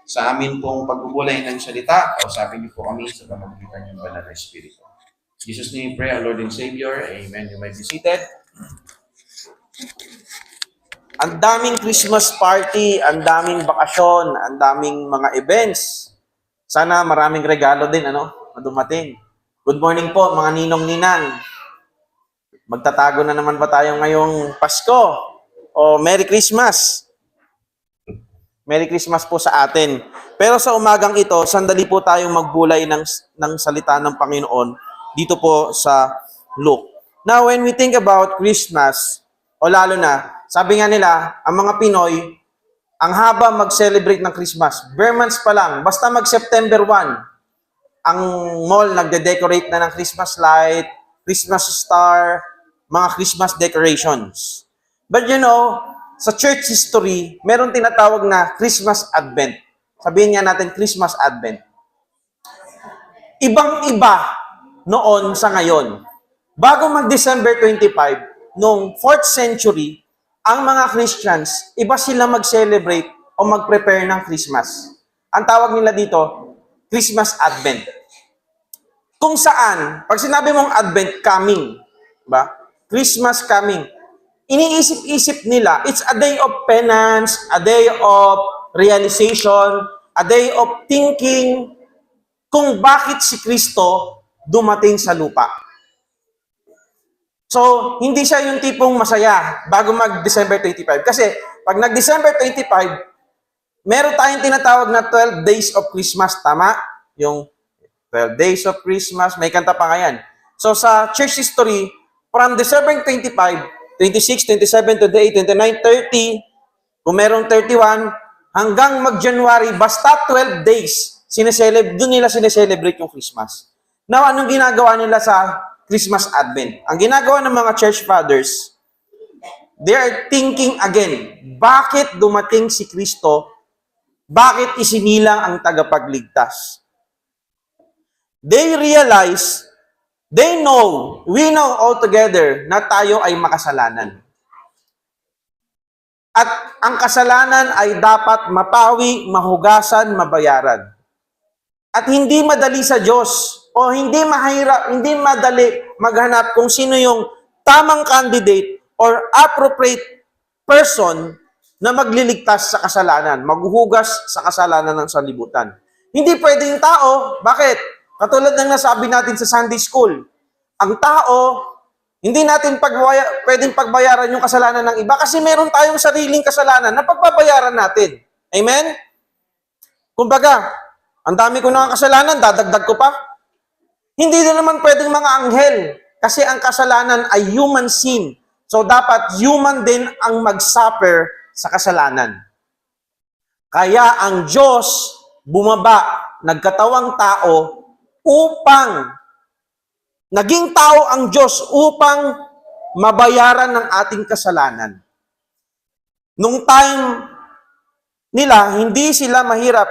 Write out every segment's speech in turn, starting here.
sa amin pong pagbubulay ng salita. Kausapin niyo po kami sa pamamagitan ng Banal na Espiritu. In Jesus' name, pray, our Lord and Savior. Amen. You may be seated. Ang daming Christmas party, ang daming bakasyon, ang daming mga events. Sana maraming regalo din, na dumating. Good morning po, mga ninong-ninang. Magtatago na naman ba tayo ngayong Pasko? O Merry Christmas? Merry Christmas po sa atin. Pero sa umagang ito, sandali po tayong magbulay ng salita ng Panginoon dito po sa Luke. Now, when we think about Christmas, o lalo na, sabi nga nila, ang mga Pinoy, ang haba mag-celebrate ng Christmas. Bare months pa lang, basta mag-September 1, ang mall nagde-decorate na ng Christmas light, Christmas star, mga Christmas decorations. But you know, sa church history, meron tinatawag na Christmas Advent. Sabihin nga natin, Christmas Advent. Ibang-iba noon sa ngayon. Bago mag-December 25, noong 4th century, ang mga Christians, iba sila mag-celebrate o mag-prepare ng Christmas. Ang tawag nila dito, Christmas Advent. Kung saan, pag sinabi mong Advent, coming, ba? Christmas coming. Iniisip-isip nila, it's a day of penance, a day of realization, a day of thinking kung bakit si Kristo dumating sa lupa. So, hindi siya yung tipong masaya bago mag-December 25. Kasi, pag nag-December 25, meron tayong tinatawag na 12 days of Christmas. Tama? Yung 12 days of Christmas, may kanta pa nga yan. So, sa church history, from December 25, 26, 27, 28, 29, 30, kung merong 31, hanggang mag-January, basta 12 days, doon nila sineselebrate yung Christmas. Now, anong ginagawa nila sa Christmas Advent? Ang ginagawa ng mga church fathers, they are thinking again, bakit dumating si Kristo? Bakit isinilang ang tagapagligtas? They realize, we know all together na tayo ay makasalanan. At ang kasalanan ay dapat mapawi, mahugasan, mabayaran. At hindi madali sa Diyos o hindi madali maghanap kung sino yung tamang candidate or appropriate person na magliligtas sa kasalanan, maghuhugas sa kasalanan ng sanlibutan. Hindi pwedeng tao. Bakit? Katulad ng nasabi natin sa Sunday School, ang tao, hindi natin pwedeng pagbayaran yung kasalanan ng iba kasi meron tayong sariling kasalanan na pagbabayaran natin. Amen? Kumbaga, ang dami ko ng kasalanan, dadagdag ko pa. Hindi din naman pwedeng mga anghel kasi ang kasalanan ay human sin. So, dapat human din ang mag-suffer sa kasalanan. Kaya ang Diyos bumaba, nagkatawang tao, naging tao ang Diyos upang mabayaran ng ating kasalanan. Nung time nila, hindi sila mahirap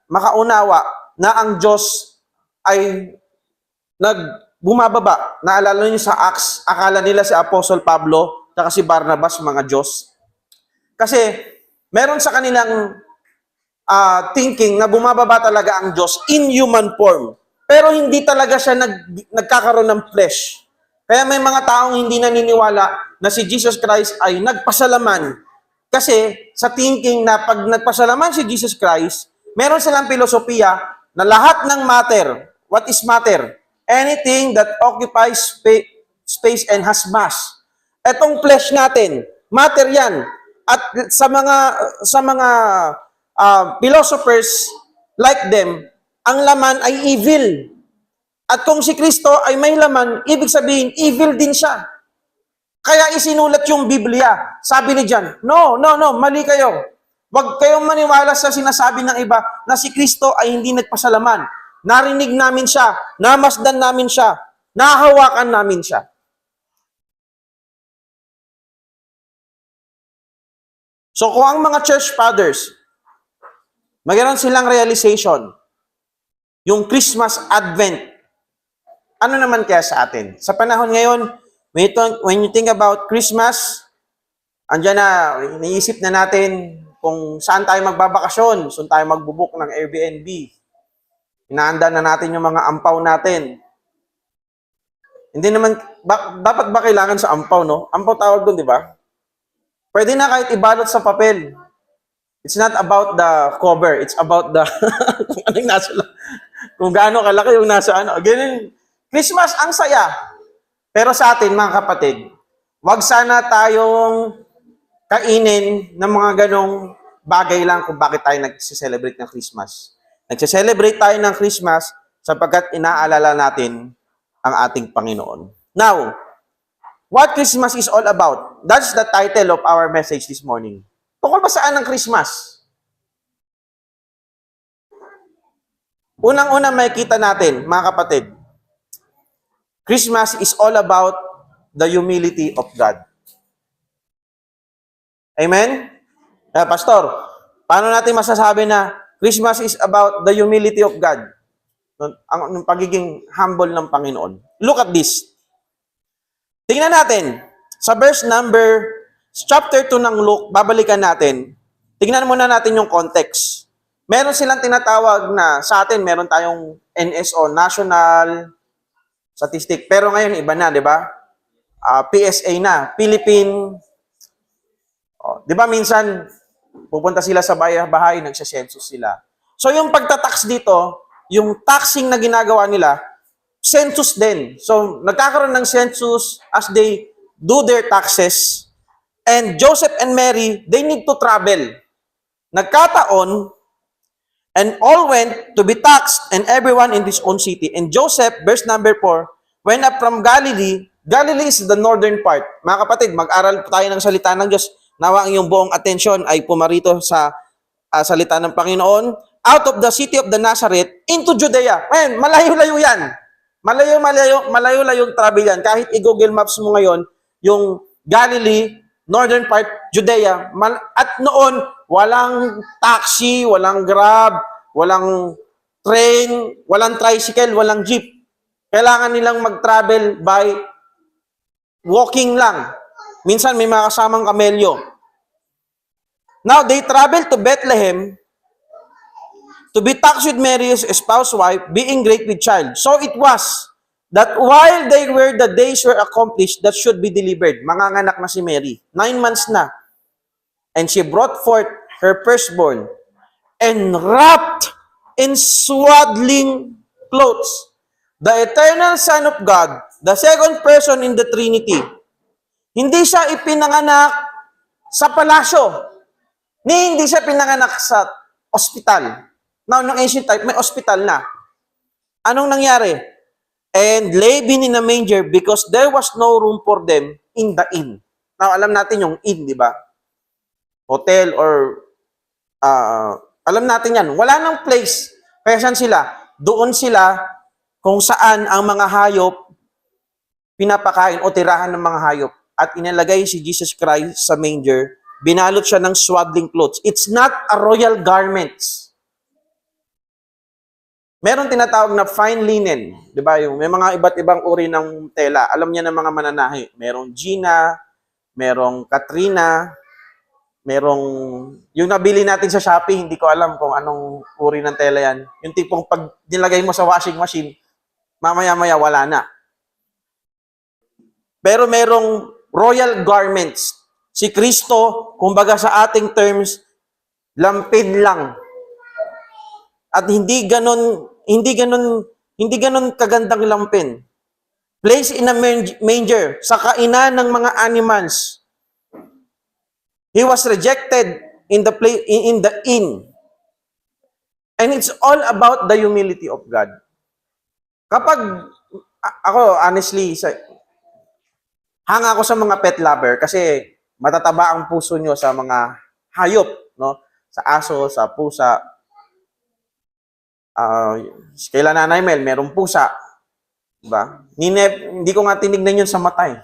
makaunawa na ang Diyos ay bumababa. Naalala niyo sa Acts, akala nila si Apostle Pablo at si Barnabas mga Diyos. Kasi meron sa kanilang thinking na bumababa talaga ang Diyos in human form. Pero hindi talaga siya nagkakaroon ng flesh. Kaya may mga taong hindi naniniwala na si Jesus Christ ay nagpasalaman. Kasi sa thinking na pag nagpasalaman si Jesus Christ, meron silang filosofiya na lahat ng matter, what is matter? Anything that occupies space and has mass. Etong flesh natin, matter yan. At sa mga philosophers like them, ang laman ay evil. At kung si Kristo ay may laman, ibig sabihin, evil din siya. Kaya isinulat yung Biblia. Sabi ni John, no, mali kayo. Huwag kayong maniwala sa sinasabi ng iba na si Kristo ay hindi nagpasalaman. Narinig namin siya, namasdan namin siya, nahawakan namin siya. So kung ang mga church fathers, mayroon silang realization, yung Christmas Advent, ano naman kaya sa atin? Sa panahon ngayon, when you think about Christmas, andyan na, iniisip na natin, kung saan tayo magbabakasyon, saan tayo magbubuk ng Airbnb. Inaanda na natin yung mga ampaw natin. Hindi naman, dapat ba kailangan sa ampaw, no? Ampaw tawag doon, di ba? Pwede na kahit ibalot sa papel. It's not about the cover. It's about the, kung anong nasa, kung gaano kalaki yung nasa ano. Ganun. Christmas, ang saya. Pero sa atin, mga kapatid, wag sana tayong kainin ng mga ganong bagay lang kung bakit tayo nag-celebrate ng Christmas. Nag-celebrate tayo ng Christmas sapagkat inaalala natin ang ating Panginoon. Now, what Christmas is all about? That's the title of our message this morning. Tungkol ba saan ang Christmas? Unang-una makikita natin, mga kapatid, Christmas is all about the humility of God. Amen? Pastor, paano natin masasabi na Christmas is about the humility of God? Ang pagiging humble ng Panginoon. Look at this. Tingnan natin. Sa chapter 2 ng Luke, babalikan natin. Tingnan muna natin yung context. Meron silang tinatawag na, sa atin, meron tayong NSO, National Statistic. Pero ngayon, iba na, di ba? PSA na, Philippine. Di ba minsan, pupunta sila sa bahay, nagsa-census sila. So yung pagtatax dito, yung taxing na ginagawa nila, census din. So nagkakaroon ng census as they do their taxes. And Joseph and Mary, they need to travel. Nagkataon, and all went to be taxed, and everyone in his own city. And Joseph, verse number 4, went up from Galilee. Galilee is the northern part. Mga kapatid, mag-aral tayo ng salita ng Diyos. Nawa ang iyong buong atensyon ay pumarito sa salita ng Panginoon. Out of the city of the Nazareth into Judea. Ngayon, malayo-layo yan. Malayo-layo yung travel yan. Kahit i-Google Maps mo ngayon, yung Galilee, northern part, Judea. At noon, walang taxi, walang Grab, walang train, walang tricycle, walang jeep. Kailangan nilang mag-travel by walking lang. Minsan may mga kasamang kamelyo. Now, they traveled to Bethlehem to be taxed with Mary's espoused wife, being great with child. So it was that while the days were accomplished that should be delivered. Manganganak na si Mary. 9 months na. And she brought forth her firstborn and wrapped in swaddling clothes. The eternal Son of God, the second person in the Trinity, hindi siya ipinanganak sa palasyo. Hindi siya pinanganak sa ospital. Now, nung ancient type, may ospital na. Anong nangyari? And lay in a manger because there was no room for them in the inn. Now, alam natin yung inn, di ba? Hotel or alam natin yan. Wala nang place. Kaya saan sila? Doon sila kung saan ang mga hayop pinapakain o tirahan ng mga hayop. At inilagay si Jesus Christ sa manger. Binalot siya ng swaddling clothes. It's not a royal garments. Meron tinatawag na fine linen, 'di ba? Yung may mga iba't ibang uri ng tela. Alam niya ng mga mananahi. Merong Gina, merong Katrina, merong yung nabili natin sa Shopee, hindi ko alam kung anong uri ng tela 'yan. Yung tipong pag nilagay mo sa washing machine, mamaya-maya wala na. Pero merong royal garments. Si Kristo, kumbaga sa ating terms, lampid lang. At hindi ganon kagandang lampin. Placed in a manger, sa kainan ng mga animals. He was rejected in the inn. And it's all about the humility of God. Kapag ako honestly hanga ako sa mga pet lover kasi matataba ang puso nyo sa mga hayop, no? Sa aso, sa pusa. Kaila Nanay Mel, merong pusa. Diba? Hindi ko nga tinignan yun sa mata eh.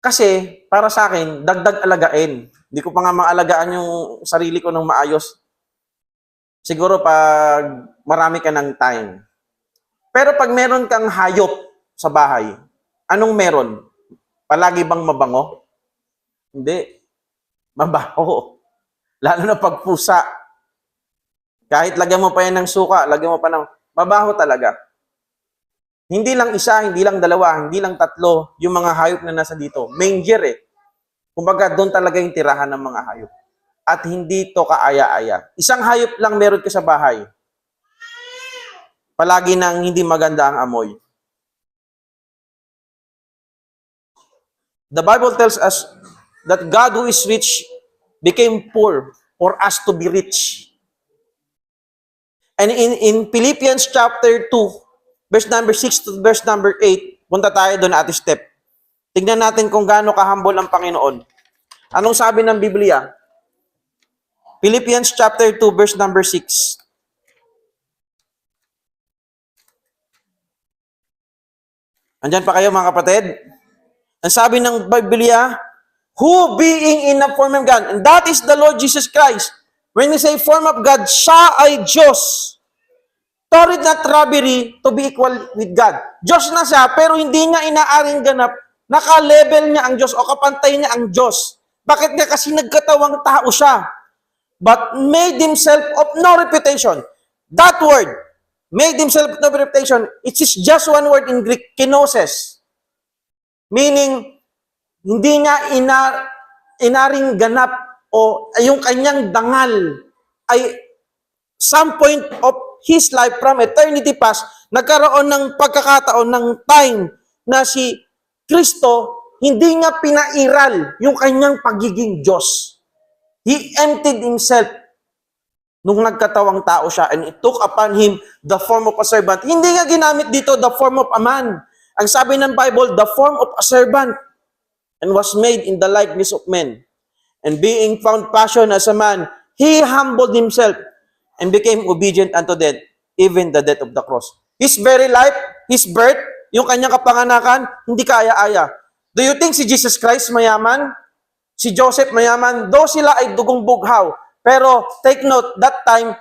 Kasi, para sa akin, dagdag alagain. Hindi ko pa nga maalagaan yung sarili ko ng maayos. Siguro pag marami ka ng time. Pero pag meron kang hayop sa bahay, anong meron? Palagi bang mabango? Hindi. Mabaho. Lalo na pagpusa. Kahit lagyan mo pa yan ng suka, lagyan mo pa ng mabaho talaga. Hindi lang isa, hindi lang dalawa, hindi lang tatlo yung mga hayop na nasa dito. Manger eh. Kumbaga, doon talaga yung tirahan ng mga hayop. At hindi to kaaya-aya. Isang hayop lang meron ka sa bahay. Palagi nang hindi maganda ang amoy. The Bible tells us that God who is rich became poor for us to be rich. And in Philippians chapter 2, verse number 6 to verse number 8, punta tayo doon at step. Tignan natin kung gaano kahambol ang Panginoon. Anong sabi ng Biblia? Philippians chapter 2, verse number 6. Andyan pa kayo mga kapatid? Ang sabi ng Biblia, who being in the form of God, and that is the Lord Jesus Christ. When we say form of God, siya ay Diyos. Thought it not robbery to be equal with God. Diyos na siya, pero hindi niya inaaring ganap, naka-level niya ang Diyos o kapantay niya ang Diyos. Bakit nga? Kasi nagkatawang tao siya. But made himself of no reputation. That word, made himself of no reputation, it is just one word in Greek, kenosis. Meaning, hindi niya inaring ganap o yung kanyang dangal ay some point of his life from eternity past, nagkaroon ng pagkakataon ng time na si Kristo, hindi niya pinairal yung kanyang pagiging Diyos. He emptied himself nung nagkatawang tao siya and it took upon him the form of a servant. Hindi nga ginamit dito the form of a man. Ang sabi ng Bible, the form of a servant and was made in the likeness of men. And being found passion as a man, he humbled himself and became obedient unto death, even the death of the cross. His very life, his birth, yung kanyang kapanganakan, hindi kaaya-aya. Do you think si Jesus Christ mayaman? Si Joseph mayaman? Though sila ay dugong bughaw. Pero take note, that time,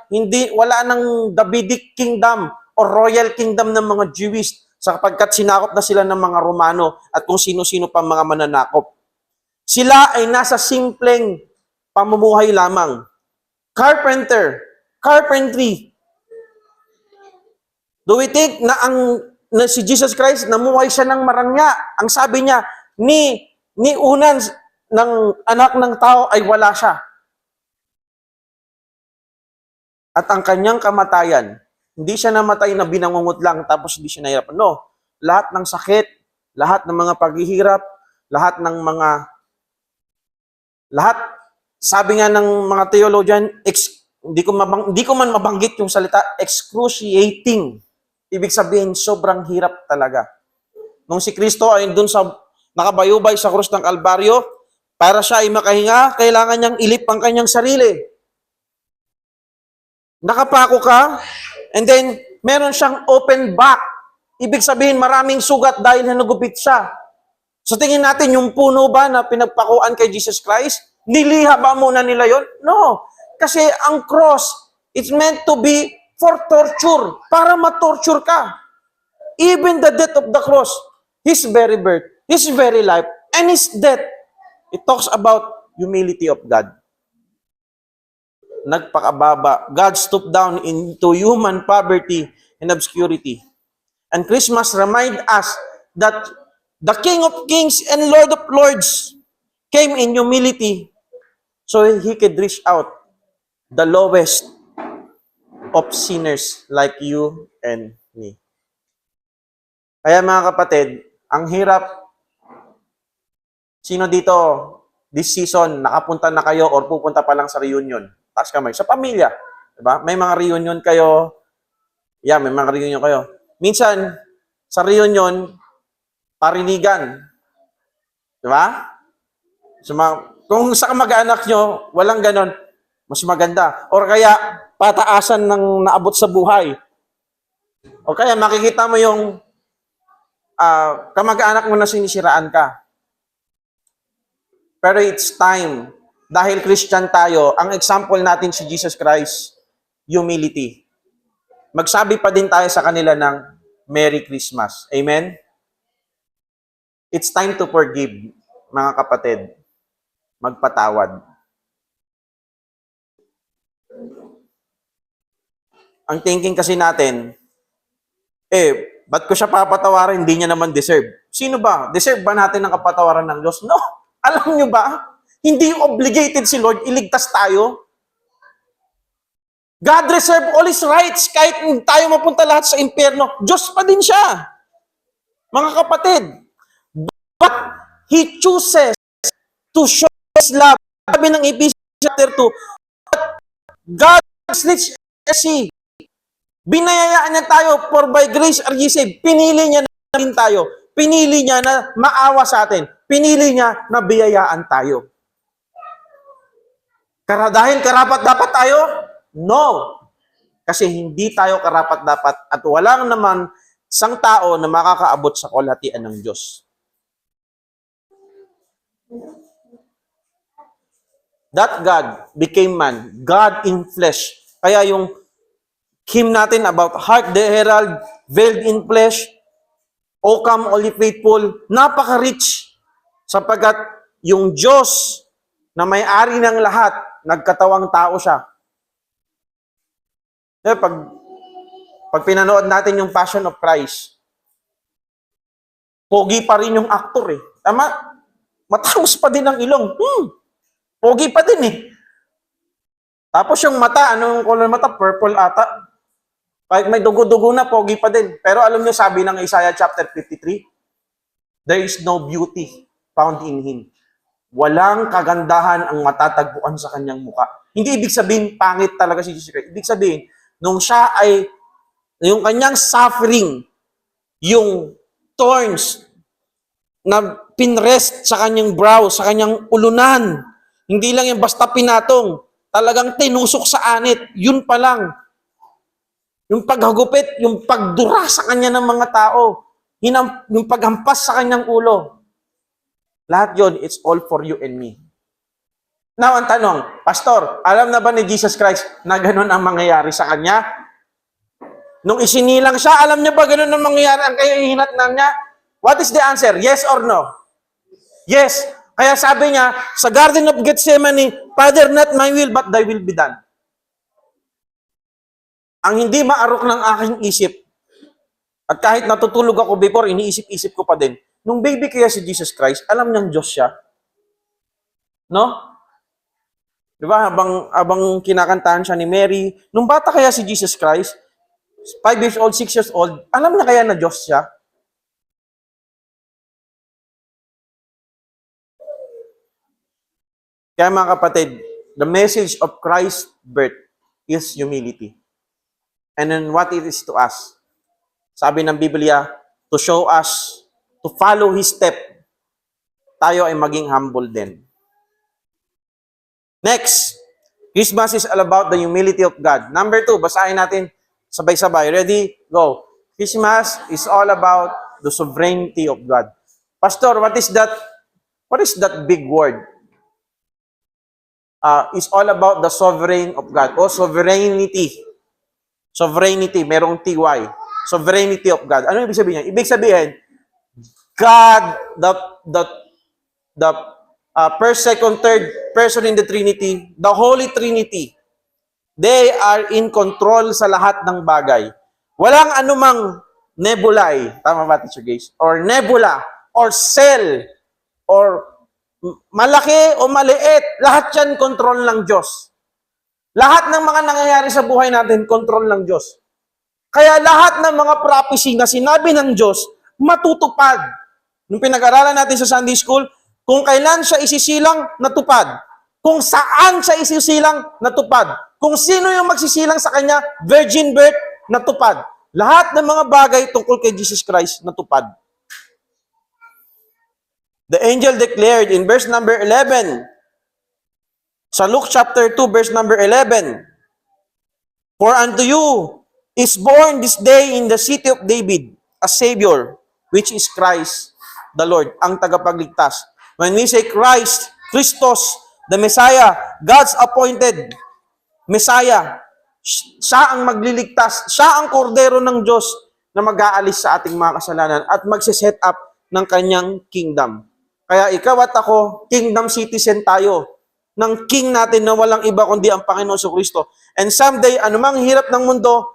wala nang Davidic kingdom or royal kingdom ng mga Jewish sapagkat sinakop na sila ng mga Romano at kung sino-sino pa mga mananakop. Sila ay nasa simpleng pamumuhay lamang. Carpentry. Do we think na si Jesus Christ namuhay siya ng marangya? Ang sabi niya, ni unan ng anak ng tao ay wala siya. At ang kanyang kamatayan, hindi siya namatay na binangungot lang tapos hindi siya nahirapan. No. Lahat ng sakit, lahat ng mga paghihirap, lahat, sabi nga ng mga theologian, hindi ko man mabanggit yung salita, excruciating. Ibig sabihin, sobrang hirap talaga. Nung si Kristo ay dun sa nakabayubay sa krus ng Kalbaryo, para siya ay makahinga, kailangan niyang ilip ang kanyang sarili. Nakapako ka, and then meron siyang open back. Ibig sabihin, maraming sugat dahil nagupit siya. So tingin natin, yung puno ba na pinagpakuan kay Jesus Christ, niliha ba muna nila yon? No. Kasi ang cross, it's meant to be for torture, para ma-torture ka. Even the death of the cross, His very birth, His very life, and His death, it talks about humility of God. Nagpakababa. God stooped down into human poverty and obscurity. And Christmas remind us that the King of Kings and Lord of Lords came in humility so He could reach out the lowest of sinners like you and me. Kaya mga kapatid, ang hirap. Sino dito this season nakapunta na kayo or pupunta pa lang sa reunion? Taas kamay. Sa pamilya. Diba? May mga reunion kayo. Yeah, may mga reunion kayo. Minsan, sa reunion, parinigan. Diba? So, kung sa kamag-anak nyo, walang ganon, mas maganda. Or kaya, pataasan ng naabot sa buhay. O kaya, makikita mo yung kamag-anak mo na sinisiraan ka. Pero it's time. Dahil Christian tayo, ang example natin si Jesus Christ, humility. Magsabi pa din tayo sa kanila ng Merry Christmas. Amen? It's time to forgive, mga kapatid. Magpatawad. Ang thinking kasi natin, ba't ko siya papatawarin? Hindi niya naman deserve. Sino ba? Deserve ba natin ang kapatawaran ng Diyos? No. Alam niyo ba? Hindi obligated si Lord iligtas tayo. God reserve all His rights. Kahit tayo mapunta lahat sa impyerno, Diyos pa din siya. Mga kapatid, but He chooses to show His love. Sabi ng Ephesians chapter 2, God is rich mercy. Binayayaan niya tayo, for by grace are ye saved. Pinili niya na rin tayo. Pinili niya na maawa sa atin. Pinili niya na biyayaan tayo. Dahil karapat-dapat tayo? No. Kasi hindi tayo karapat-dapat at walang naman isang tao na makakaabot sa kalahatian ng Diyos. That God became man, God in flesh. Kaya yung hymn natin about Hark the Herald, veiled in flesh, O come all ye faithful, napaka-rich sapagkat yung Diyos na may-ari ng lahat, nagkatawang tao siya. Pag pinanood natin yung Passion of Christ, pogi pa rin yung actor eh. Tama? Matangos pa din ang ilong. Pogi pa din eh. Tapos yung mata, anong color mata? Purple ata. Kahit may dugo-dugo na, pogi pa din. Pero alam niyo, sabi ng Isaiah chapter 53, there is no beauty found in Him. Walang kagandahan ang matatagpuan sa kanyang muka. Hindi ibig sabihin, pangit talaga si Jesus Christ. Ibig sabihin, nung siya ay, yung kanyang suffering, yung thorns na pinrest sa kanyang brow, sa kanyang ulunan, hindi lang yung basta pinatong, talagang tinusok sa anit, yun pa lang. Yung paghagupit, yung pagdura sa kanya ng mga tao, yung paghampas sa kanyang ulo. Lahat yon, it's all for you and me. Now, ang tanong, Pastor, alam na ba ni Jesus Christ na ganun ang mangyayari sa kanya? Nung isinilang siya, alam niya ba ganun ang mangyayari ang kahihinatnan niya? What is the answer? Yes or no? Yes. Kaya sabi niya, sa Garden of Gethsemane, Father, not my will, but thy will be done. Ang hindi maarok ng aking isip, at kahit natutulog ako before, iniisip-isip ko pa din, nung baby kaya si Jesus Christ, alam niyang Diyos siya. No? Di ba? Habang kinakantahan siya ni Mary, nung bata kaya si Jesus Christ, 5 years old, 6 years old, alam na kaya na Diyos siya? Kaya mga kapatid, the message of Christ's birth is humility. And then what it is to us? Sabi ng Biblia, to show us, to follow His step, tayo ay maging humble din. Next, Christmas is all about the humility of God. Number 2, basahin natin sabay-sabay. Ready? Go. Christmas is all about the sovereignty of God. Pastor, what is that? What is that big word? It's all about the sovereign of God. O sovereignty. Sovereignty, merong TY. Sovereignty of God. Ano ibig sabihin niya? Ibig sabihin, God, the first, second, third person in the Trinity, the Holy Trinity, they are in control sa lahat ng bagay. Walang anumang nebulae, tama ba Teacher Gaze? Or nebula, or cell, or malaki o maliit, lahat yan control ng Diyos. Lahat ng mga nangyayari sa buhay natin, control ng Diyos. Kaya lahat ng mga prophecy na sinabi ng Diyos, matutupad. Nung pinag-aralan natin sa Sunday School, kung kailan siya isisilang, natupad. Kung saan siya isisilang, natupad. Kung sino yung magsisilang sa kanya, virgin birth, natupad. Lahat ng mga bagay tungkol kay Jesus Christ, natupad. The angel declared in verse number 11, sa Luke chapter 2, verse number 11, for unto you is born this day in the city of David a Savior, which is Christ the Lord, ang tagapagligtas. When we say Christ, Christos, the Messiah, God's appointed Messiah, siya ang magliligtas, siya ang kordero ng Diyos na mag-aalis sa ating mga kasalanan at magsiset up ng kanyang kingdom. Kaya ikaw at ako, kingdom citizen tayo. ng king natin na walang iba kundi ang Panginoon Kristo. And someday, anumang hirap ng mundo,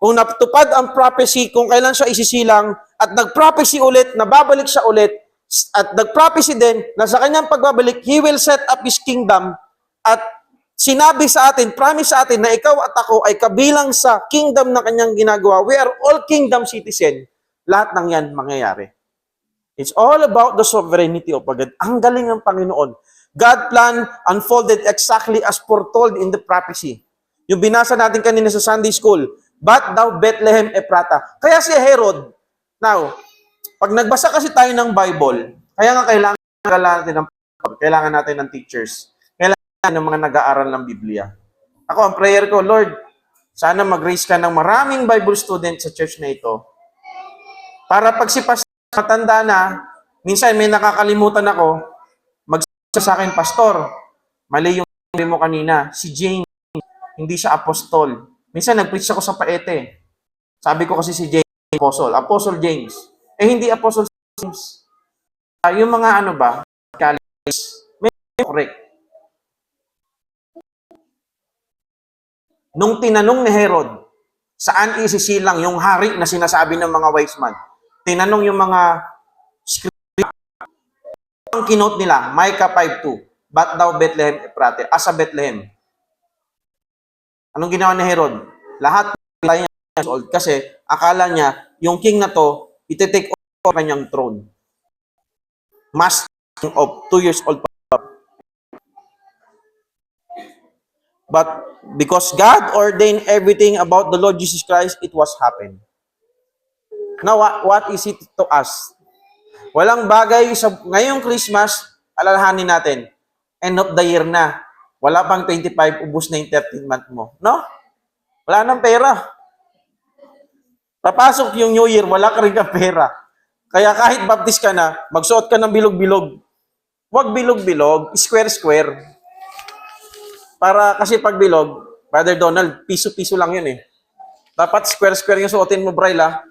kung natupad ang prophecy, kung kailan siya isisilang, at nag-prophecy ulit, nababalik siya ulit, at nag-prophecy din na sa kanyang pagbabalik, He will set up His kingdom, at sinabi sa atin, promise sa atin na ikaw at ako ay kabilang sa kingdom na kanyang ginagawa. We are all kingdom citizen. Lahat ng yan mangyayari. It's all about the sovereignty of God. Ang galing ng Panginoon. God plan unfolded exactly as foretold in the prophecy. Yung binasa natin kanina sa Sunday school, but thou Bethlehem Ephrata. Kaya si Herod, now, pag nagbasa kasi tayo ng Bible, kaya nga kailangan natin ng teachers. Kailangan ng mga nag-aaral ng Biblia. Ako, ang prayer ko, Lord, sana mag-raise ka ng maraming Bible students sa church na ito. Para pag si pastor matanda na, minsan may nakakalimutan ako, sa akin, Pastor, mali yung sabi mo kanina, si James, hindi siya apostol. Minsan nag-preach ako sa Paete. Sabi ko kasi si James, Apostle James. Hindi Apostle James. Yung mga ano ba, may correct. Nung tinanong ni Herod, saan isisilang yung hari na sinasabi ng mga wise man? Tinanong yung mga ang kinote nila, Micah 5:2, but thou Bethlehem Ephrata, asa Bethlehem. Anong ginawa ni Herod? Lahat years old kasi akala niya yung king na to ite-take over kanyang throne. Master of 2 years old pa. But because God ordained everything about the Lord Jesus Christ, it was happened. Now, what is it to us? Walang bagay sa ngayong Christmas, alalahanin natin. End of the year na. Wala pang 25, ubus na yung 13th month mo. No? Wala nang pera. Papasok yung New Year, wala ka rin ng pera. Kaya kahit baptist ka na, magsuot ka ng bilog-bilog. Huwag bilog-bilog, square-square. Para kasi pag bilog, Brother Donald, piso-piso lang yun eh. Dapat square-square yung suotin mo, Braille ah.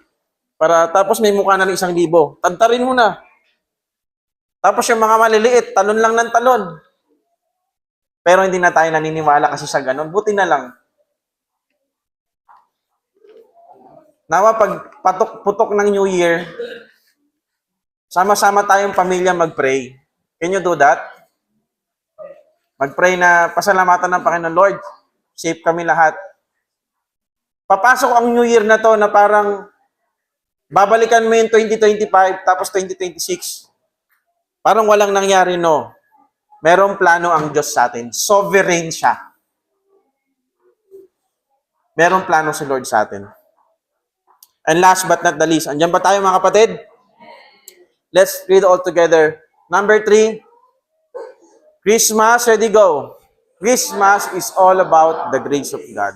Para tapos may mukha na ng 1,000. Tantarin mo na. Tapos yung mga maliliit, talon lang ng talon. Pero hindi na tayo naniniwala kasi sa ganun. Buti na lang. Nawa pag putok ng New Year, sama-sama tayong pamilya mag-pray. Can you do that? Mag-pray na pasalamatan ng Panginoon, Lord, safe kami lahat. Papasok ang New Year na to na parang babalikan mo yung 2025, tapos 2026. Parang walang nangyari, no. Merong plano ang Diyos sa atin. Sovereign siya. Merong plano si Lord sa atin. And last but not the least, andyan ba tayo mga kapatid? Let's read all together. Number 3, Christmas, ready, go. Christmas is all about the grace of God.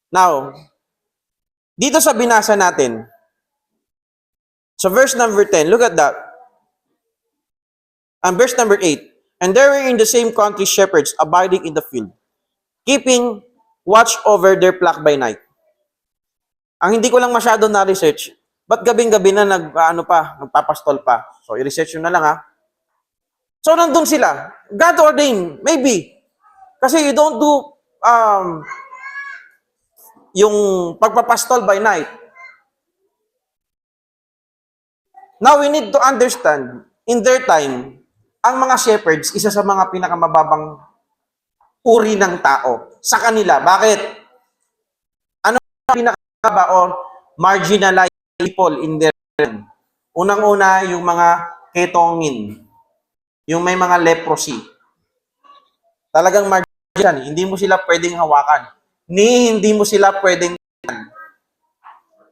Now, dito sa binasa natin, so verse number 10, look at that. And verse number 8, and there were in the same country shepherds abiding in the field, keeping watch over their flock by night. Ang hindi ko lang masyado na-research, ba't gabing-gabi na nagpapastol pa? So, i-research nyo na lang ha. So, nandun sila. God ordained, maybe. Kasi you don't do yung pagpapastol by night. Now, we need to understand, in their time, ang mga shepherds, isa sa mga pinakamababang uri ng tao sa kanila. Bakit? Ano ang pinakababa or marginalized people in their time? Unang-una, yung mga ketongin. Yung may mga leprosy. Talagang marginalized. Hindi mo sila pwedeng hawakan. Hindi mo sila pwedeng.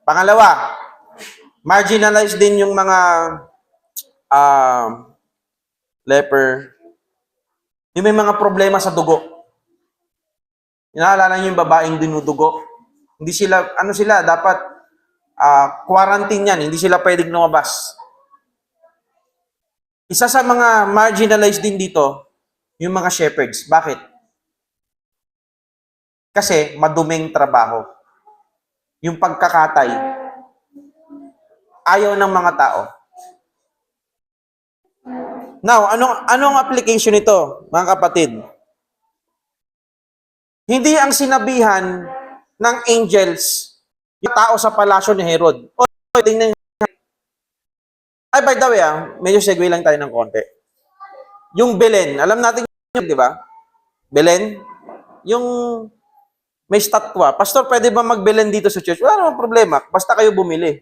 Pangalawa, marginalized din yung mga leper. Yung may mga problema sa dugo. Inaalala niyo yung babaeng dinudugo. Hindi sila, dapat quarantine yan. Hindi sila pwedeng lumabas. Isa sa mga marginalized din dito, yung mga shepherds. Bakit? Kasi maduming trabaho. Yung pagkakatay, ayaw ng mga tao. Now, anong application nito, mga kapatid? Hindi ang sinabihan ng angels yung tao sa palasyo ni Herod. Tingnan. Ay, by the way, medyo segue lang tayo ng konti. Yung Belen, alam natin yun, di ba? Belen, yung may statwa. Pastor, pwede ba mag-Belen dito sa church? Wala namang problema. Basta kayo bumili.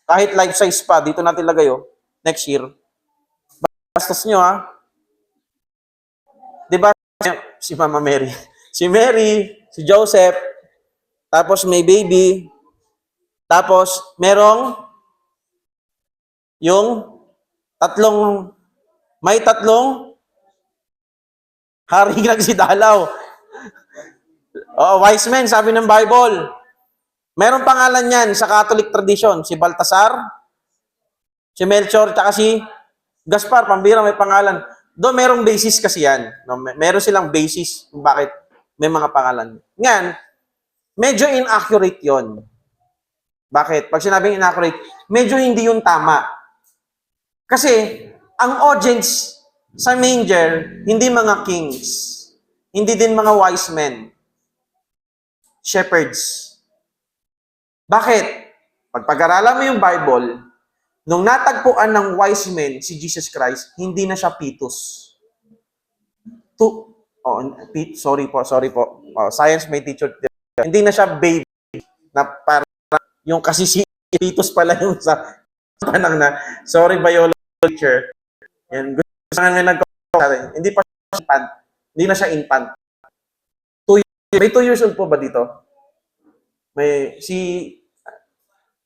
Kahit life size pa, dito natin lagay, next year. Bastos nyo, Di ba? Si Mama Mary. Si Mary, si Joseph, tapos may baby, tapos merong yung may tatlong hari nagsidalaw. Wise men, sabi ng Bible. Merong pangalan yan sa Catholic tradition. Si Baltasar, si Melchor, tsaka si Gaspar. Pambira may pangalan. Doon merong basis kasi yan. No? Meron silang basis kung bakit may mga pangalan. Ngayon, medyo inaccurate yon. Bakit? Pag sinabing inaccurate, medyo hindi yun tama. Kasi, ang audience sa manger, hindi mga kings. Hindi din mga wise men. Shepherds. Bakit? Pag-aralan mo yung Bible, nung natagpuan ng wise men si Jesus Christ, hindi na siya fetus. Sorry po. Science may teacher. Hindi na siya baby. Na para yung kasi si fetus pala yung sa tanang na. Sorry, biology teacher. Yan. Gusto nga nga nag-comment. Hindi pa siya infant. Hindi na siya infant. 2 years. May 2 years old po ba dito? May si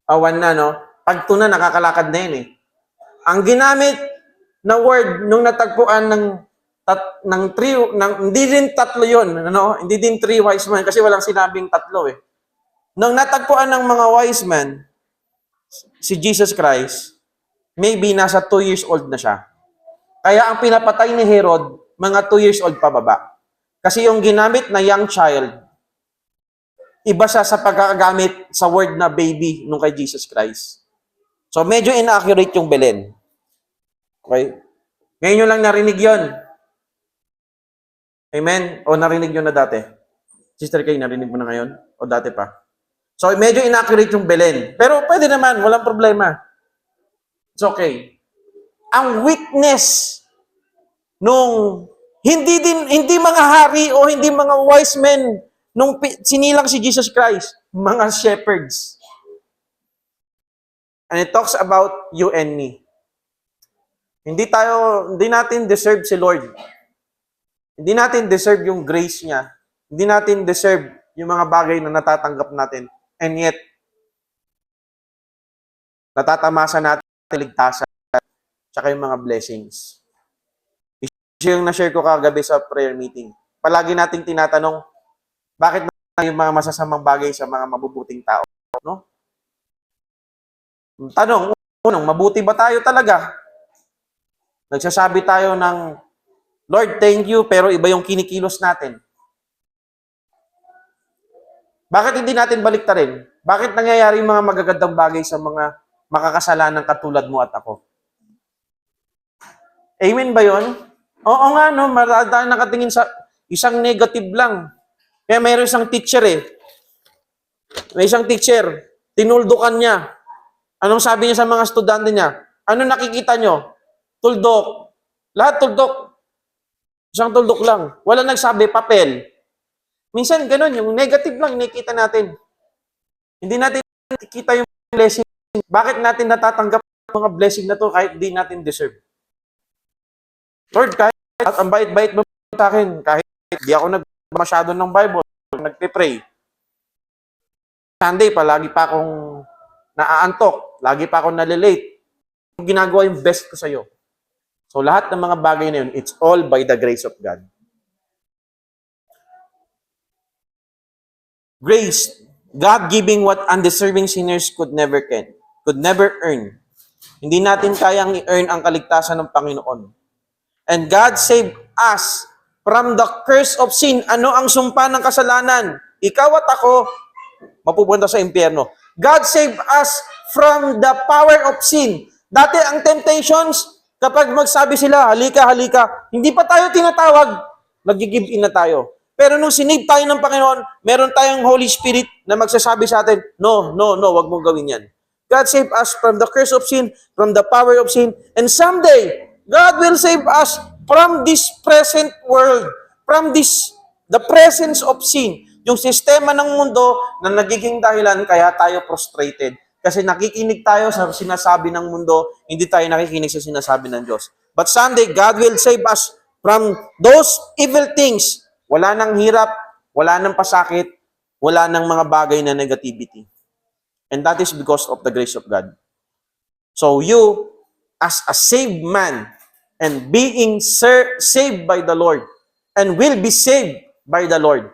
awan na, no? Pag 2 na, nakakalakad na yun Ang ginamit na word nung natagpuan hindi din 3 yun, Hindi din 3 wise men kasi walang sinabing 3 Nung natagpuan ng mga wise men, si Jesus Christ, maybe nasa 2 years old na siya. Kaya ang pinapatay ni Herod, mga 2 years old pababa. Kasi yung ginamit na young child, iba siya sa pagkagamit sa word na baby nung kay Jesus Christ. So, medyo inaccurate yung Belen. Okay? Ngayon nyo lang narinig yon. Amen? O narinig nyo na dati? Sister Kay, narinig mo na ngayon? O dati pa? So, medyo inaccurate yung Belen. Pero pwede naman, walang problema. It's okay. Ang witness nung hindi mga hari o hindi mga wise men nung sinilang si Jesus Christ, mga shepherds. And it talks about you and me. Hindi natin deserve si Lord. Hindi natin deserve yung grace niya. Hindi natin deserve yung mga bagay na natatanggap natin. And yet, natatamasa natin ligtasan tsaka yung mga blessings. Issue yung na-share ko kagabi sa prayer meeting. Palagi nating tinatanong, bakit na yung mga masasamang bagay sa mga mabubuting tao? No? Tanong, mabuti ba tayo talaga? Nagsasabi tayo ng, Lord, thank you, pero iba yung kinikilos natin. Bakit hindi natin baliktarin? Bakit nangyayari yung mga magagandang bagay sa mga makakasalanang katulad mo at ako? Amen ba yun? Oo nga, no? Marami nakatingin sa isang negative lang. Kaya mayroon isang teacher May isang teacher, tinuldukan niya. Anong sabi niya sa mga estudyante niya? Ano nakikita nyo? Tuldok. Lahat tuldok. Isang tuldok lang. Wala nagsabi, papel. Minsan ganun, yung negative lang nakikita natin. Hindi natin nakikita yung blessing. Bakit natin natatanggap mga blessing na to kahit di natin deserve? Lord, kahit ang bait-bait mo sa akin, kahit di ako masyado ng Bible, nagpe-pray. Sunday, palagi pa akong naaantok, lagi pa akong nalilate. Ginagawa yung best ko sa'yo. So lahat ng mga bagay na yun, it's all by the grace of God. Grace, God giving what undeserving sinners could never earn. Hindi natin kayang i-earn ang kaligtasan ng Panginoon. And God saved us from the curse of sin. Ano ang sumpa ng kasalanan? Ikaw at ako, mapupunta sa impyerno. God saved us from the power of sin. Dati ang temptations, Kapag magsabi sila, halika, halika, hindi pa tayo tinatawag, nag-give in na tayo. Pero nung sinave tayo ng Panginoon, meron tayong Holy Spirit na magsasabi sa atin, no, no, no, wag mong gawin yan. God save us from the curse of sin, from the power of sin, and someday, God will save us from this present world, from the presence of sin, yung sistema ng mundo na nagiging dahilan kaya tayo frustrated. Kasi nakikinig tayo sa sinasabi ng mundo, hindi tayo nakikinig sa sinasabi ng Diyos. But someday, God will save us from those evil things. Wala nang hirap, wala nang pasakit, wala nang mga bagay na negativity. And that is because of the grace of God. So you, as a saved man, and being saved by the Lord, and will be saved by the Lord,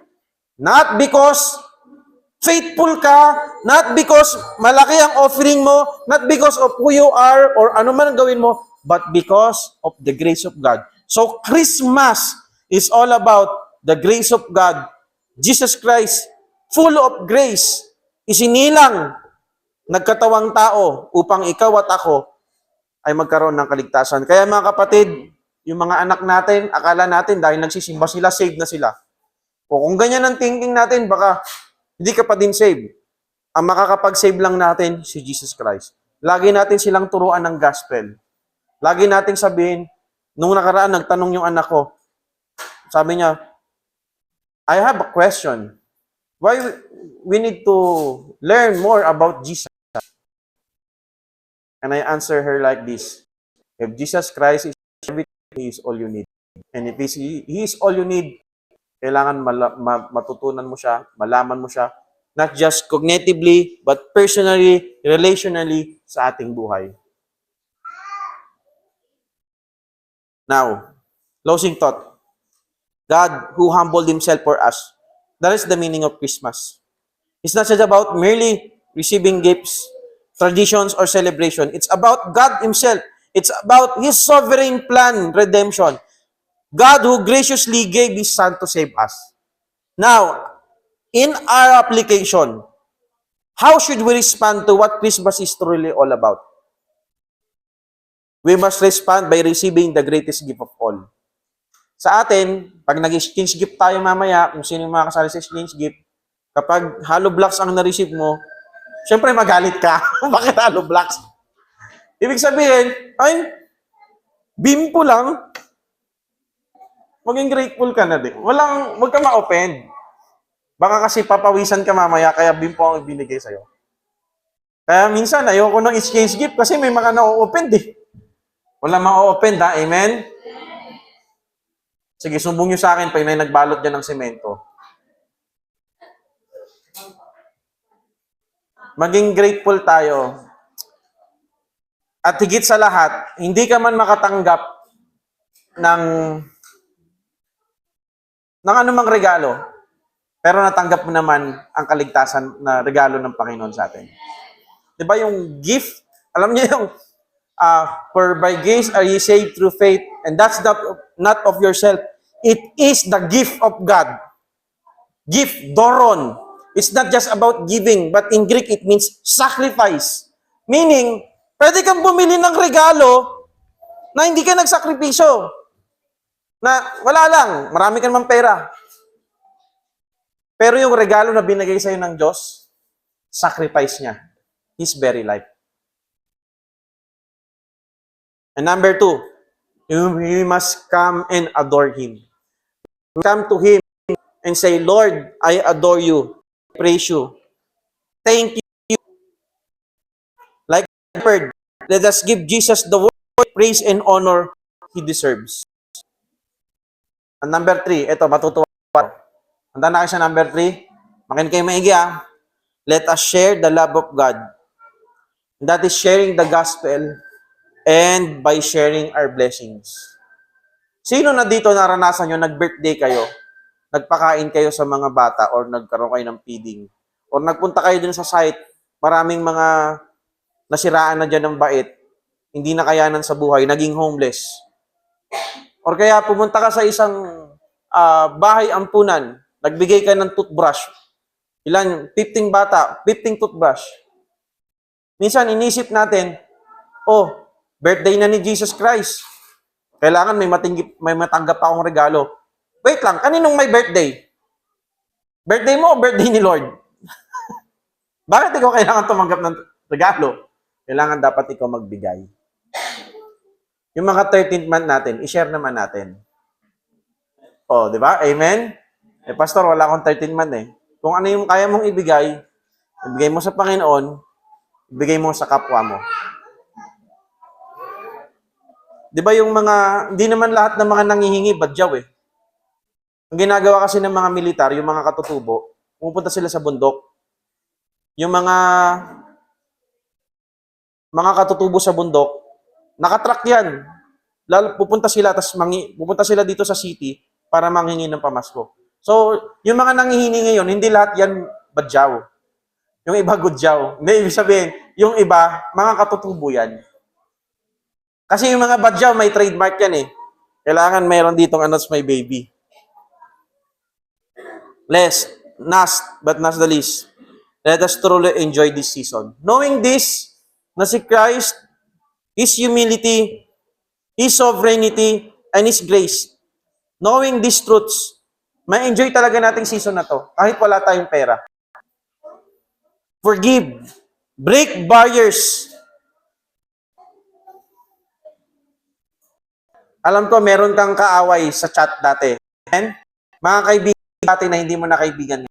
not because faithful ka, not because malaki ang offering mo, not because of who you are or ano man ang gawin mo, but because of the grace of God. So Christmas is all about the grace of God. Jesus Christ, full of grace, isinilang, nagkatawang tao upang ikaw at ako ay magkaroon ng kaligtasan. Kaya mga kapatid, yung mga anak natin, akala natin dahil nagsisimba sila, saved na sila. O kung ganyan ang thinking natin, baka hindi ka pa din saved. Ang makakapag-save lang natin, si Jesus Christ. Lagi natin silang turuan ng gospel. Lagi natin sabihin, nung nakaraan, nagtanong yung anak ko, sabi niya, I have a question. Why we need to learn more about Jesus? And I answer her like this. If Jesus Christ is everything, He is all you need. And if He is all you need, kailangan matutunan mo siya, malaman mo siya, not just cognitively, but personally, relationally sa ating buhay. Now, closing thought. God who humbled Himself for us. That is the meaning of Christmas. It's not just about merely receiving gifts, traditions, or celebration. It's about God Himself. It's about His sovereign plan, redemption. God who graciously gave His Son to save us. Now, in our application, how should we respond to what Christmas is truly all about? We must respond by receiving the greatest gift of all. Sa atin, pag nag-exchange gift tayo mamaya, kung sino yung mga kasali sa exchange gift, kapag hollow blocks ang na-receive mo, syempre magalit ka. Bakit hollow blocks? Ibig sabihin, ay, bimpo lang, maging grateful ka na din. Wag ka ma-offend. Baka kasi papawisan ka mamaya, kaya bimpo ang ibinigay sa'yo. Kaya minsan, ayoko ng exchange gift kasi may mga na-offend eh. Wala ma-offend ha, amen? Sige, sumbong nyo sa akin pag may nagbalot dyan ng semento. Maging grateful tayo. At higit sa lahat, hindi ka man makatanggap ng anumang regalo, pero natanggap mo naman ang kaligtasan na regalo ng Panginoon sa atin. Di ba yung gift? Alam niyo yung, for by grace are ye saved through faith, and that's not of yourself. It is the gift of God. Gift, doron. It's not just about giving, but in Greek it means sacrifice. Meaning, pwede kang bumili ng regalo na hindi ka nagsakripisyo. Na wala lang, marami ka naman pera. Pero yung regalo na binigay sa'yo ng Diyos, sacrifice niya. His very life. And number 2, you must come and adore Him. Come to Him and say, Lord, I adore you, praise you, thank you. Like shepherd, let us give Jesus the word, praise and honor He deserves. And number 3, ito, matutuwa. Handa na kayo sa number 3? Makinig kayo maigi ah. Let us share the love of God. And that is sharing the gospel and by sharing our blessings. Sino na dito naranasan nyo, nag-birthday kayo, nagpakain kayo sa mga bata, or nagkaroon kayo ng feeding, or nagpunta kayo dun sa site, maraming mga nasiraan na dyan ng bait, hindi na kayanan sa buhay, naging homeless. Or kaya pumunta ka sa isang bahay ampunan, nagbigay ka ng toothbrush. Ilan? 15 bata, 15 toothbrush. Minsan inisip natin, oh, Birthday na ni Jesus Christ. Kailangan may matanggap akong regalo. Wait lang, kaninong may birthday? Birthday mo o birthday ni Lord? Bakit ikaw kailangan tumanggap ng regalo? Kailangan dapat ikaw magbigay. Yung mga 13th month natin, i-share naman natin. Oh, di ba? Amen? Pastor, wala akong 13th month eh. Kung ano yung kaya mong ibigay, ibigay mo sa Panginoon, ibigay mo sa kapwa mo. Di ba yung mga, hindi naman lahat ng mga nangihingi, badyaw eh. Ang ginagawa kasi ng mga militar, yung mga katutubo, pupunta sila sa bundok. Yung mga katutubo sa bundok, nakatrack yan. Pupunta sila, pupunta sila dito sa city para manghingi ng pamasko. So, yung mga nangihingi ngayon, hindi lahat yan badyaw. Yung iba gudyaw. Hindi, ibig sabihin, yung iba, mga katutubo yan. Kasi yung mga badyaw, may trademark yan eh. Kailangan mayroon ditong announce my baby. Last but not the least, let us truly enjoy this season. Knowing this, na si Christ, His humility, His sovereignty, and His grace. Knowing these truths, ma-enjoy talaga nating season na to, kahit wala tayong pera. Forgive. Break barriers. Alam ko, meron kang kaaway sa chat dati. And, mga kaibigan dati na hindi mo na kaibigan.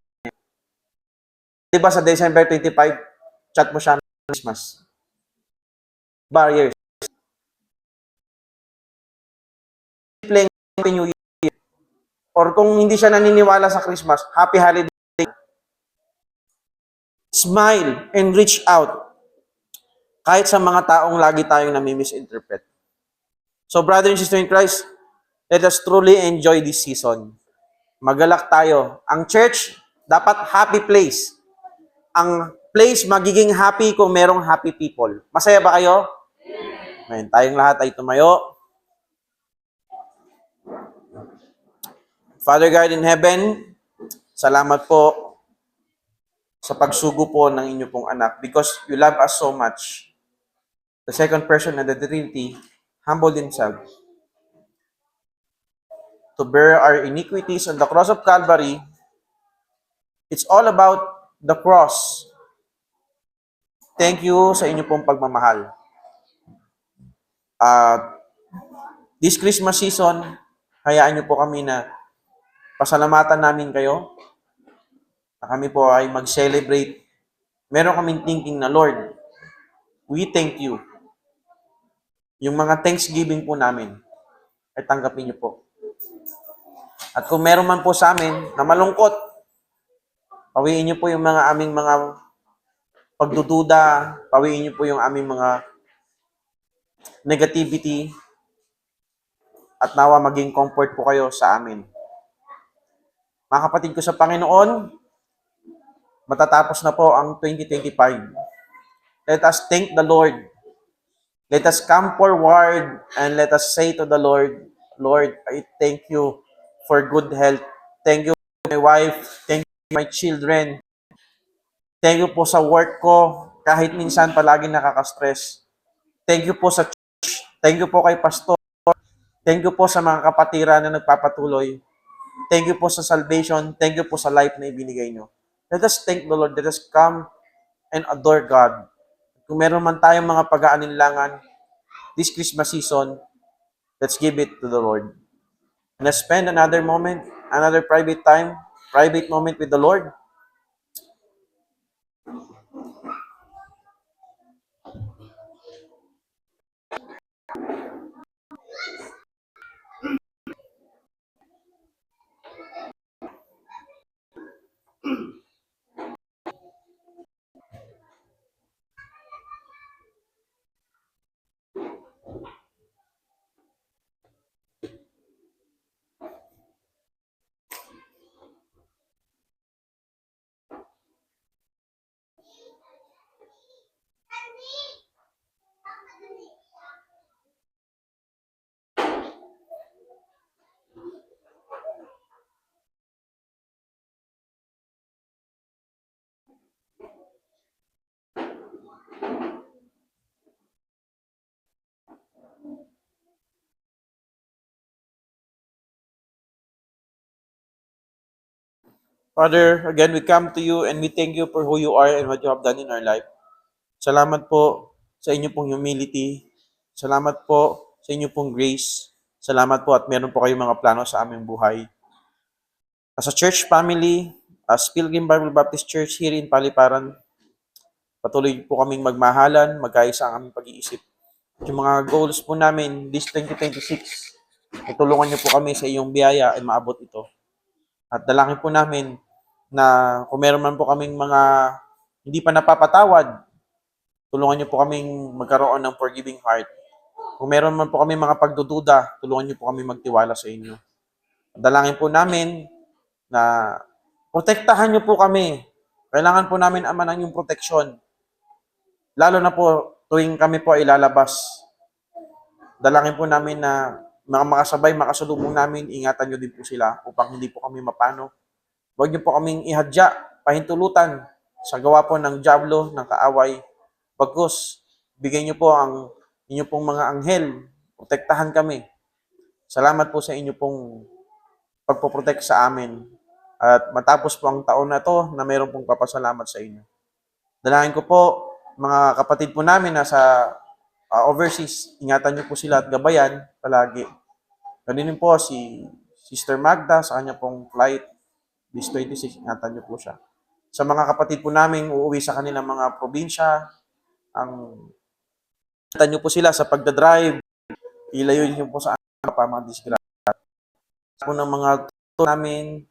Diba sa December 25, chat mo siya ng Christmas. Barriers. Playing Happy New Year. Or kung hindi siya naniniwala sa Christmas, Happy Holiday. Smile and reach out. Kahit sa mga taong lagi tayong nami-misinterpret. So, brother and sister in Christ, let us truly enjoy this season. Magalak tayo. Ang church, dapat happy place. Ang place magiging happy kung merong happy people. Masaya ba kayo? Amen. Tayong lahat ay tumayo. Father God in heaven, salamat po sa pagsugo po ng inyo pong anak because you love us so much. The second person of the Trinity humbled himself to bear our iniquities on the cross of Calvary. It's all about the cross. Thank you sa inyo pong pagmamahal. This Christmas season, hayaan niyo po kami na pasalamatan namin kayo. Na kami po ay mag-celebrate. Meron kaming thinking na, Lord, we thank you. Yung mga Thanksgiving po namin, ay tanggapin niyo po. At kung meron man po sa amin na malungkot, pawiin niyo po yung mga aming mga pagdududa, pawiin niyo po yung aming mga negativity, at nawa maging comfort po kayo sa amin. Mga kapatid ko sa Panginoon, matatapos na po ang 2025. Let us thank the Lord. Let us come forward and let us say to the Lord, Lord, I thank you for good health. Thank you for my wife. Thank you for my children. Thank you po sa work ko, kahit minsan palagi nakaka-stress. Thank you po sa church. Thank you po kay pastor. Thank you po sa mga kapatiran na nagpapatuloy. Thank you po sa salvation. Thank you po sa life na ibinigay nyo. Let us thank the Lord. Let us come and adore God. Kung meron man tayong mga pag-aalinlangan this Christmas season, let's give it to the Lord. And let's spend another moment, another private time, private moment with the Lord. Father, again, we come to you and we thank you for who you are and what you have done in our life. Salamat po sa inyo pong humility. Salamat po sa inyo pong grace. Salamat po at meron po kayong mga plano sa aming buhay. As a church family, as Pilgrim Bible Baptist Church here in Paliparan, patuloy po kaming magmahalan, magkaisa ang aming pag-iisip. Yung mga goals po namin this 2026, itulungan niyo po kami sa iyong biyaya ay maabot ito. At dalangin po namin na kung meron man po kaming mga hindi pa napapatawad, tulungan niyo po kaming magkaroon ng forgiving heart. Kung meron man po kami mga pagdududa, tulungan niyo po kami magtiwala sa inyo. Dalangin po namin na protektahan niyo po kami. Kailangan po namin, Ama, ng iyong proteksyon. Lalo na po tuwing kami po ay lalabas. Dalangin po namin na mga makasabay, makasalubong namin, ingatan niyo din po sila upang hindi po kami mapano. Huwag niyo po kaming ihadya, pahintulutan sa gawa po ng dyablo, ng kaaway. Bagkus, bigyan niyo po ang inyo pong mga anghel, protektahan kami. Salamat po sa inyo pong pagpoprotect sa amin. At matapos po ang taon na to na mayroon pong papasalamat sa inyo. Dalangin ko po, mga kapatid po namin na sa overseas, ingatan niyo po sila at gabayan palagi. Ganun po si Sister Magda sa kanya pong flight this 26, ingatan niyo po siya. Sa mga kapatid po namin uuwi sa kanilang mga probinsya, ingatan niyo po sila sa pagdadrive, ilayo niyo po sa mga disgrasya. Po ng mga namin,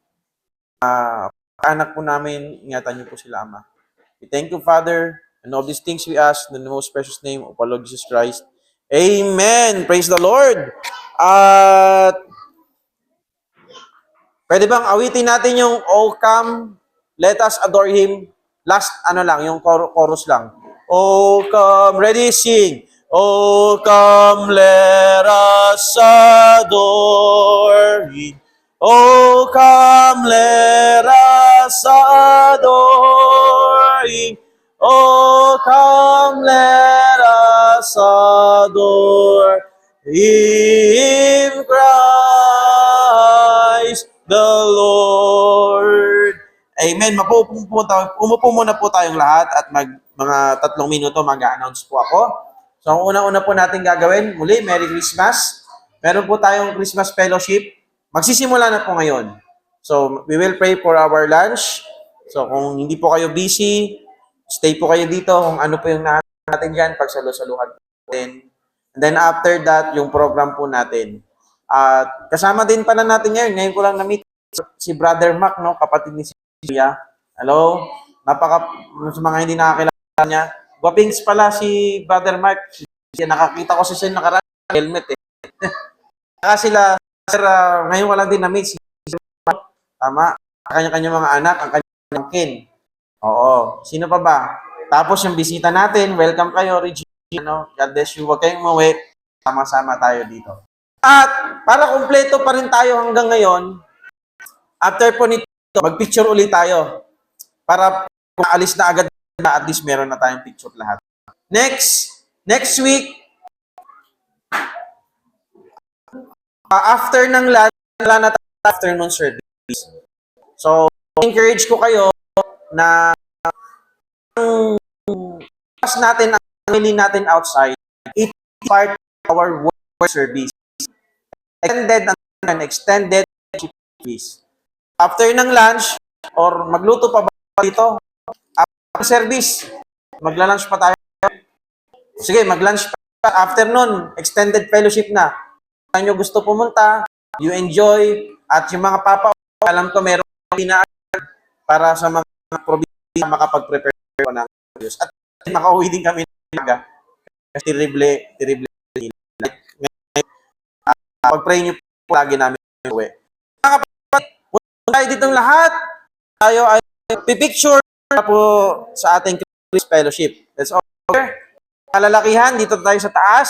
anak po namin, ingatan niyo po sila, Ama. We thank you, Father, and all these things we ask in the most precious name of our Lord Jesus Christ. Amen! Praise the Lord! At pwede bang awitin natin yung O come, let us adore Him. Last, yung chorus lang. O come, ready, sing. O come, let us adore Him. Oh, come, let us adore Him. Oh, come, let us adore Him, Christ the Lord. Amen. Umupo muna po tayong lahat at mga 3 minuto mag-a-announce po ako. So, ang una-una po natin gagawin, muli, Merry Christmas. Meron po tayong Christmas Fellowship. Magsisimula na po ngayon. So, we will pray for our lunch. So, kung hindi po kayo busy, stay po kayo dito kung ano po yung natin dyan, pagsalo-saluhan natin. And then after that, yung program po natin. At kasama din pala natin ngayon ko lang na-meet si Brother Mac, no? Kapatid ni Sia. Hello? Sa mga hindi nakakilala niya. Guwapings pala si Brother Mark. Nakakita ko siya nakaraan helmet eh. Saka sila, sir, ngayon ko lang din na-meet si tama, kanya-kanya mga anak, ang kanyang kin. Oo. Sino pa ba? Tapos yung bisita natin, welcome kayo, Regina. God bless you. Huwag kayong umuwi. Sama-sama tayo dito. At para kumpleto pa rin tayo hanggang ngayon, after po nito, mag-picture ulit tayo. Para kung alis na agad at least meron na tayong picture lahat. Next week, after ng lunch, wala na tayong afternoon service. So, encourage ko kayo na pas natin ang family natin outside, it is part of our work service. Extended service. After ng lunch, or magluto pa ba dito? After service, magla-lunch pa tayo. Sige, mag-lunch pa. Afternoon, extended fellowship na. Kung nyo gusto pumunta, you enjoy, at yung mga papa, alam ko meron na para sa mga probinsya makapag-prepare ko ng Diyos. At makauwi din kami ng aga. Kasi terrible. Pag-pray nyo po lagi namin uwi. Mga kapatid, tayo ditong lahat. Tayo ay pipicture po sa ating Christmas Fellowship. That's all. Kalalakihan, dito tayo sa taas.